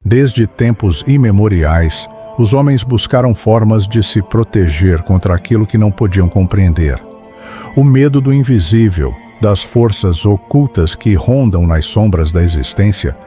Desde tempos imemoriais, os homens buscaram formas de se proteger contra aquilo que não podiam compreender. O medo do invisível, das forças ocultas que rondam nas sombras da existência,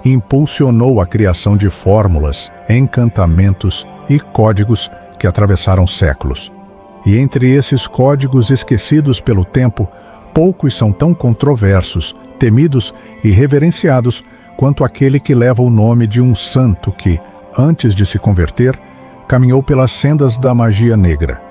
impulsionou a criação de fórmulas, encantamentos e códigos que atravessaram séculos. E entre esses códigos esquecidos pelo tempo, poucos são tão controversos, temidos e reverenciados quanto aquele que leva o nome de um santo que, antes de se converter, caminhou pelas sendas da magia negra,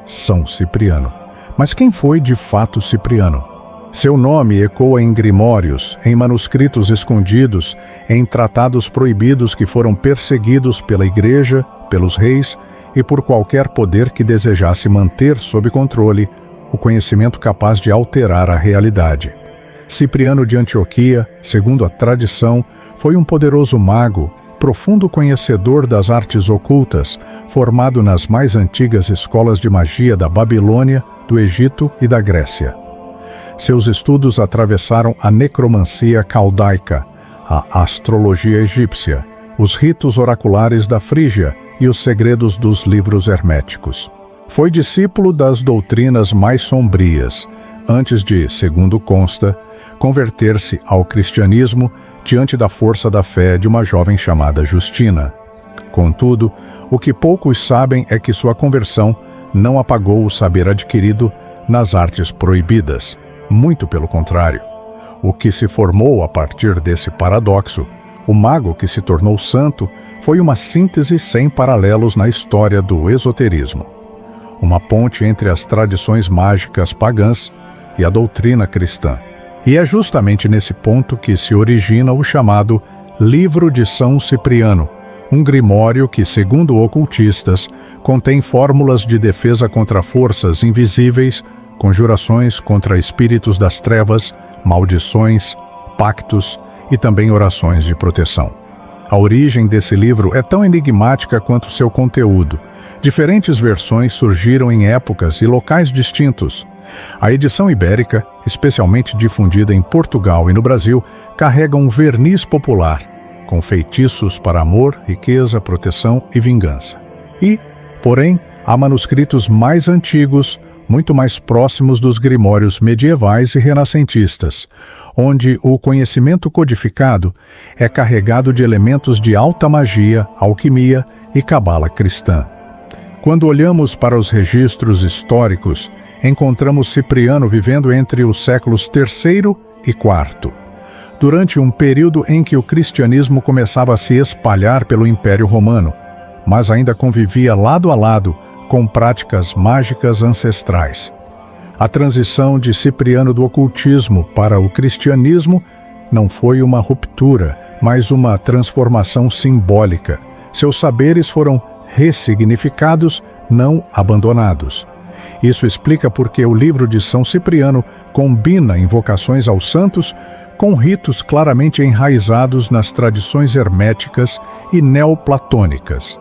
São Cipriano. Mas quem foi de fato Cipriano? Seu nome ecoa em grimórios, em manuscritos escondidos, em tratados proibidos que foram perseguidos pela igreja, pelos reis e por qualquer poder que desejasse manter sob controle o conhecimento capaz de alterar a realidade. Cipriano de Antioquia, segundo a tradição, foi um poderoso mago, profundo conhecedor das artes ocultas, formado nas mais antigas escolas de magia da Babilônia, do Egito e da Grécia. Seus estudos atravessaram a necromancia caldaica, a astrologia egípcia, os ritos oraculares da Frígia e os segredos dos livros herméticos. Foi discípulo das doutrinas mais sombrias, antes de, segundo consta, converter-se ao cristianismo diante da força da fé de uma jovem chamada Justina. Contudo, o que poucos sabem é que sua conversão não apagou o saber adquirido nas artes proibidas. Muito pelo contrário. O que se formou a partir desse paradoxo, o mago que se tornou santo, foi uma síntese sem paralelos na história do esoterismo. Uma ponte entre as tradições mágicas pagãs e a doutrina cristã. E é justamente nesse ponto que se origina o chamado Livro de São Cipriano, um grimório que, segundo ocultistas, contém fórmulas de defesa contra forças invisíveis, conjurações contra espíritos das trevas, maldições, pactos e também orações de proteção. A origem desse livro é tão enigmática quanto seu conteúdo. Diferentes versões surgiram em épocas e locais distintos. A edição ibérica, especialmente difundida em Portugal e no Brasil, carrega um verniz popular, com feitiços para amor, riqueza, proteção e vingança. Porém, há manuscritos mais antigos, muito mais próximos dos grimórios medievais e renascentistas, onde o conhecimento codificado é carregado de elementos de alta magia, alquimia e cabala cristã. Quando olhamos para os registros históricos, encontramos Cipriano vivendo entre os séculos III e IV, durante um período em que o cristianismo começava a se espalhar pelo Império Romano, mas ainda convivia lado a lado com práticas mágicas ancestrais. A transição de Cipriano do ocultismo para o cristianismo não foi uma ruptura, mas uma transformação simbólica. Seus saberes foram ressignificados, não abandonados. Isso explica porque o livro de São Cipriano combina invocações aos santos com ritos claramente enraizados nas tradições herméticas e neoplatônicas.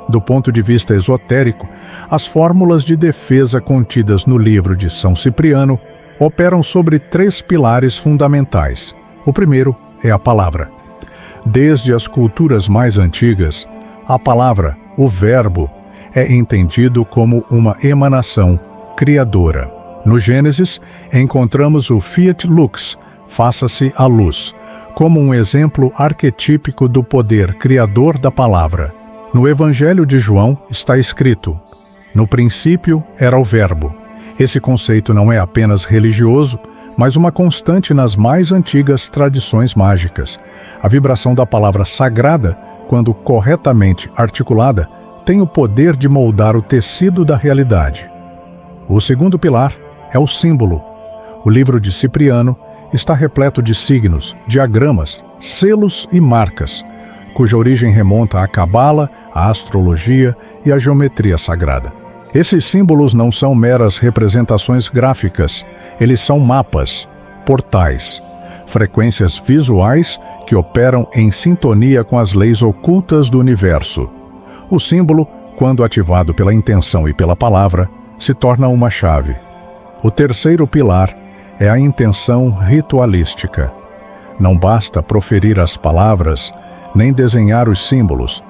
Do ponto de vista esotérico, as fórmulas de defesa contidas no livro de São Cipriano operam sobre 3 pilares fundamentais. O primeiro é a palavra. Desde as culturas mais antigas, a palavra, o verbo, é entendido como uma emanação criadora. No Gênesis, encontramos o Fiat Lux, faça-se a luz, como um exemplo arquetípico do poder criador da palavra. No Evangelho de João está escrito: no princípio era o Verbo. Esse conceito não é apenas religioso, mas uma constante nas mais antigas tradições mágicas. A vibração da palavra sagrada, quando corretamente articulada, tem o poder de moldar o tecido da realidade. O segundo pilar é o símbolo. O livro de Cipriano está repleto de signos, diagramas, selos e marcas, cuja origem remonta à cabala, à astrologia e à geometria sagrada. Esses símbolos não são meras representações gráficas, eles são mapas, portais, frequências visuais que operam em sintonia com as leis ocultas do universo. O símbolo, quando ativado pela intenção e pela palavra, se torna uma chave. O terceiro pilar é a intenção ritualística. Não basta proferir as palavras, nem desenhar os símbolos.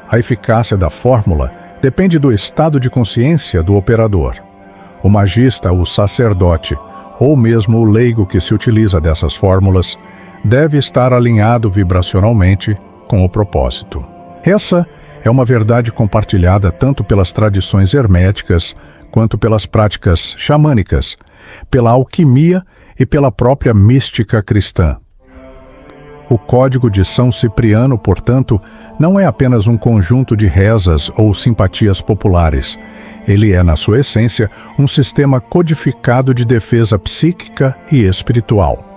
A eficácia da fórmula depende do estado de consciência do operador. O magista, o sacerdote, ou mesmo o leigo que se utiliza dessas fórmulas, deve estar alinhado vibracionalmente com o propósito. Essa é uma verdade compartilhada tanto pelas tradições herméticas quanto pelas práticas xamânicas, pela alquimia e pela própria mística cristã. O Código de São Cipriano, portanto, não é apenas um conjunto de rezas ou simpatias populares. Ele é, na sua essência, um sistema codificado de defesa psíquica e espiritual.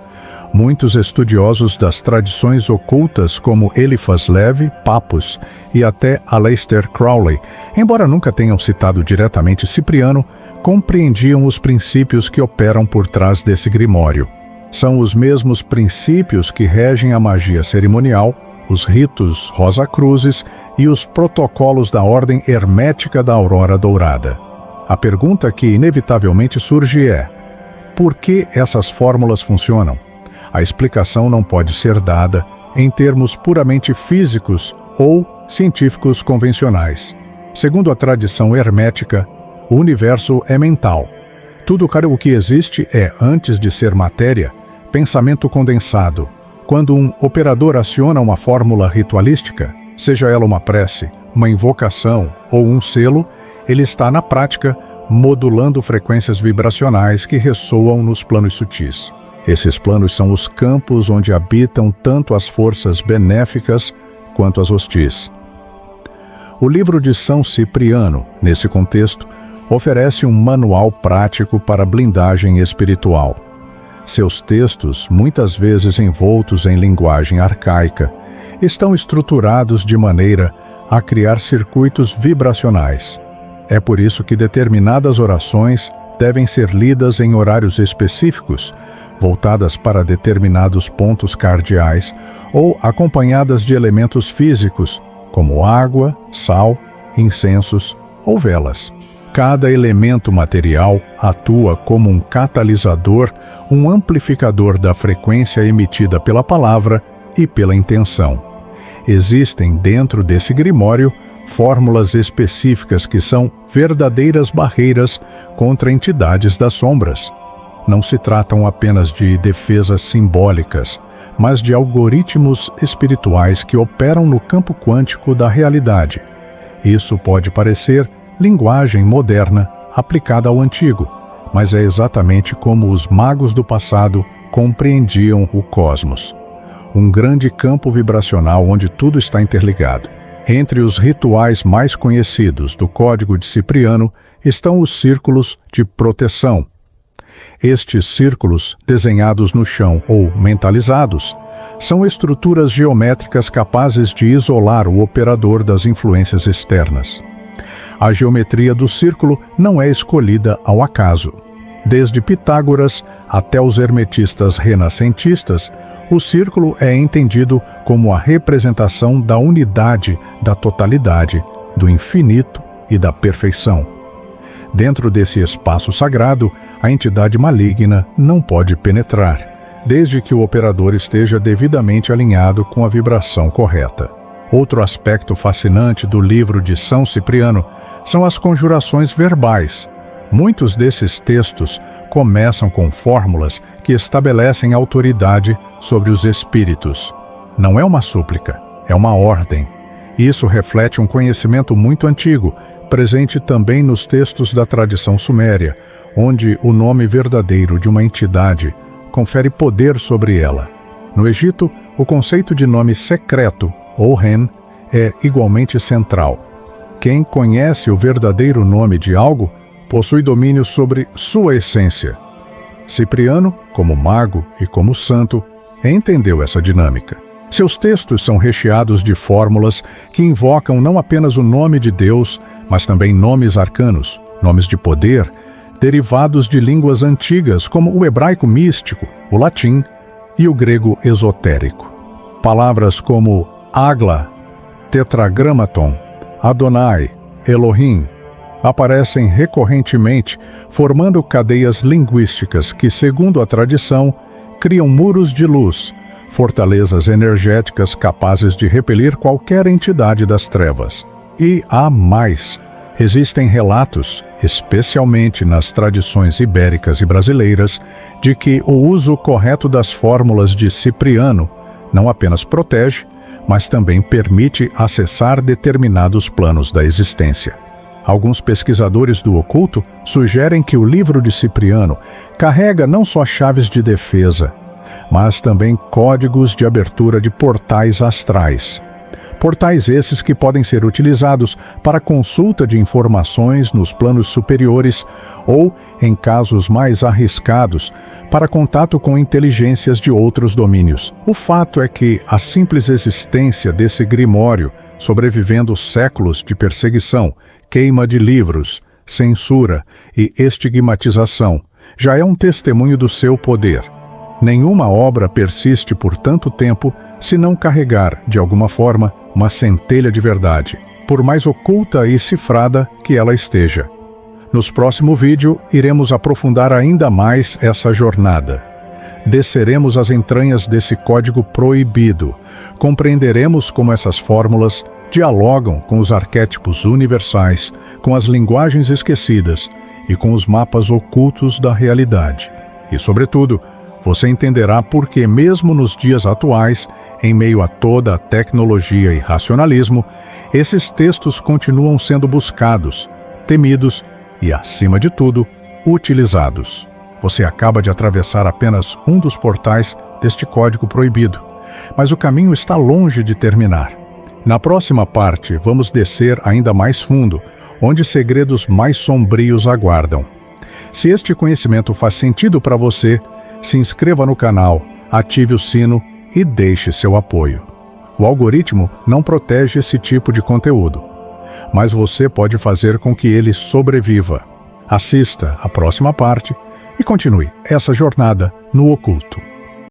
Muitos estudiosos das tradições ocultas, como Eliphas Levi, Pappus e até Aleister Crowley, embora nunca tenham citado diretamente Cipriano, compreendiam os princípios que operam por trás desse grimório. São os mesmos princípios que regem a magia cerimonial, os ritos Rosa-Cruzes e os protocolos da Ordem Hermética da Aurora Dourada. A pergunta que inevitavelmente surge é: por que essas fórmulas funcionam? A explicação não pode ser dada em termos puramente físicos ou científicos convencionais. Segundo a tradição hermética, o universo é mental. Tudo o que existe é, antes de ser matéria, pensamento condensado. Quando um operador aciona uma fórmula ritualística, seja ela uma prece, uma invocação ou um selo, ele está, na prática, modulando frequências vibracionais que ressoam nos planos sutis. Esses planos são os campos onde habitam tanto as forças benéficas quanto as hostis. O livro de São Cipriano, nesse contexto, oferece um manual prático para blindagem espiritual. Seus textos, muitas vezes envoltos em linguagem arcaica, estão estruturados de maneira a criar circuitos vibracionais. É por isso que determinadas orações devem ser lidas em horários específicos, voltadas para determinados pontos cardeais ou acompanhadas de elementos físicos, como água, sal, incensos ou velas. Cada elemento material atua como um catalisador, um amplificador da frequência emitida pela palavra e pela intenção. Existem dentro desse grimório fórmulas específicas que são verdadeiras barreiras contra entidades das sombras. Não se tratam apenas de defesas simbólicas, mas de algoritmos espirituais que operam no campo quântico da realidade. Isso pode parecer linguagem moderna aplicada ao antigo, mas é exatamente como os magos do passado compreendiam o cosmos. Um grande campo vibracional onde tudo está interligado. Entre os rituais mais conhecidos do Código de Cipriano estão os círculos de proteção. Estes círculos, desenhados no chão ou mentalizados, são estruturas geométricas capazes de isolar o operador das influências externas. A geometria do círculo não é escolhida ao acaso. Desde Pitágoras até os hermetistas renascentistas, o círculo é entendido como a representação da unidade, da totalidade, do infinito e da perfeição. Dentro desse espaço sagrado, a entidade maligna não pode penetrar, desde que o operador esteja devidamente alinhado com a vibração correta. Outro aspecto fascinante do livro de São Cipriano são as conjurações verbais. Muitos desses textos começam com fórmulas que estabelecem autoridade sobre os espíritos. Não é uma súplica, é uma ordem. Isso reflete um conhecimento muito antigo, presente também nos textos da tradição suméria, onde o nome verdadeiro de uma entidade confere poder sobre ela. No Egito, o conceito de nome secreto, ou Ren, é igualmente central. Quem conhece o verdadeiro nome de algo possui domínio sobre sua essência. Cipriano, como mago e como santo, entendeu essa dinâmica. Seus textos são recheados de fórmulas que invocam não apenas o nome de Deus, mas também nomes arcanos, nomes de poder, derivados de línguas antigas como o hebraico místico, o latim e o grego esotérico. Palavras como Agla, Tetragrammaton, Adonai, Elohim aparecem recorrentemente, formando cadeias linguísticas que, segundo a tradição, criam muros de luz, fortalezas energéticas capazes de repelir qualquer entidade das trevas. E há mais. Existem relatos, especialmente nas tradições ibéricas e brasileiras, de que o uso correto das fórmulas de Cipriano não apenas protege, mas também permite acessar determinados planos da existência. Alguns pesquisadores do oculto sugerem que o livro de Cipriano carrega não só chaves de defesa, mas também códigos de abertura de portais astrais. Portais esses que podem ser utilizados para consulta de informações nos planos superiores ou, em casos mais arriscados, para contato com inteligências de outros domínios. O fato é que a simples existência desse grimório, sobrevivendo séculos de perseguição, queima de livros, censura e estigmatização, já é um testemunho do seu poder. Nenhuma obra persiste por tanto tempo se não carregar, de alguma forma, uma centelha de verdade, por mais oculta e cifrada que ela esteja. Nos próximo vídeo, iremos aprofundar ainda mais essa jornada. Desceremos as entranhas desse código proibido, compreenderemos como essas fórmulas dialogam com os arquétipos universais, com as linguagens esquecidas e com os mapas ocultos da realidade. E, sobretudo, você entenderá por que, mesmo nos dias atuais, em meio a toda a tecnologia e racionalismo, esses textos continuam sendo buscados, temidos e, acima de tudo, utilizados. Você acaba de atravessar apenas um dos portais deste código proibido, mas o caminho está longe de terminar. Na próxima parte, vamos descer ainda mais fundo, onde segredos mais sombrios aguardam. Se este conhecimento faz sentido para você, se inscreva no canal, ative o sino e deixe seu apoio. O algoritmo não protege esse tipo de conteúdo, mas você pode fazer com que ele sobreviva. Assista a próxima parte e continue essa jornada no oculto.